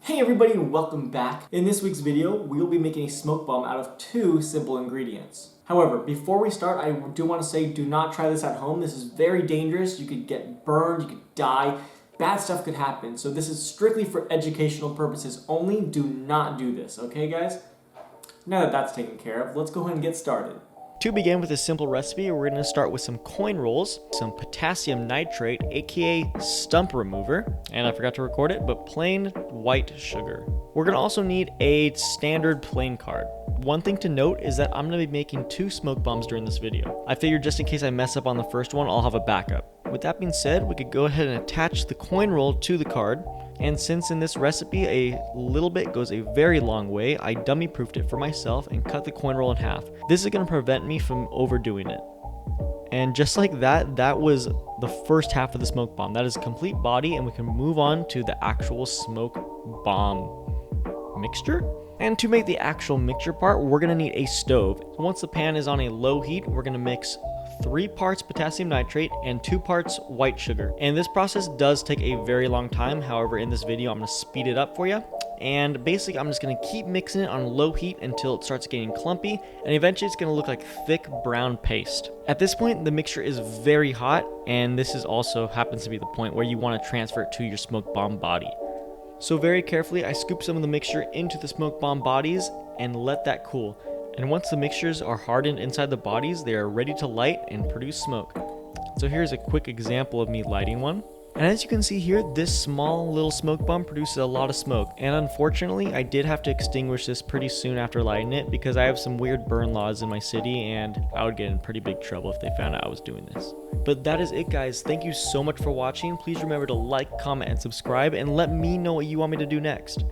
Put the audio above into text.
Hey everybody, welcome back. In this week's video, we will be making a smoke bomb out of 2 simple ingredients. However, before we start, I do want to say do not try this at home. This is very dangerous. You could get burned, you could die, bad stuff could happen. So this is strictly for educational purposes only. Do not do this, okay guys? Now that that's taken care of, let's go ahead and get started. To begin with a simple recipe, we're going to start with some coin rolls, some potassium nitrate, aka stump remover, and I forgot to record it, but plain white sugar. We're going to also need a standard plain card. One thing to note is that I'm going to be making 2 smoke bombs during this video. I figured just in case I mess up on the first one, I'll have a backup. With that being said, we could go ahead and attach the coin roll to the card. And since in this recipe a little bit goes a very long way, I dummy proofed it for myself and cut the coin roll in half. This is going to prevent me from overdoing it. And just like that, that was the first half of the smoke bomb. That is complete body, and we can move on to the actual smoke bomb mixture. And to make the actual mixture part, we're going to need a stove. So once the pan is on a low heat, we're going to mix 3 parts potassium nitrate and 2 parts white sugar. And this process does take a very long time. However, in this video, I'm going to speed it up for you. And basically, I'm just going to keep mixing it on low heat until it starts getting clumpy. And eventually, it's going to look like thick brown paste. At this point, the mixture is very hot. And this is also happens to be the point where you want to transfer it to your smoke bomb body. So very carefully, I scoop some of the mixture into the smoke bomb bodies and let that cool. And once the mixtures are hardened inside the bodies, they are ready to light and produce smoke. So here's a quick example of me lighting one. And as you can see here, this small little smoke bomb produces a lot of smoke. And unfortunately, I did have to extinguish this pretty soon after lighting it because I have some weird burn laws in my city and I would get in pretty big trouble if they found out I was doing this. But that is it, guys. Thank you so much for watching. Please remember to like, comment, and subscribe, and let me know what you want me to do next.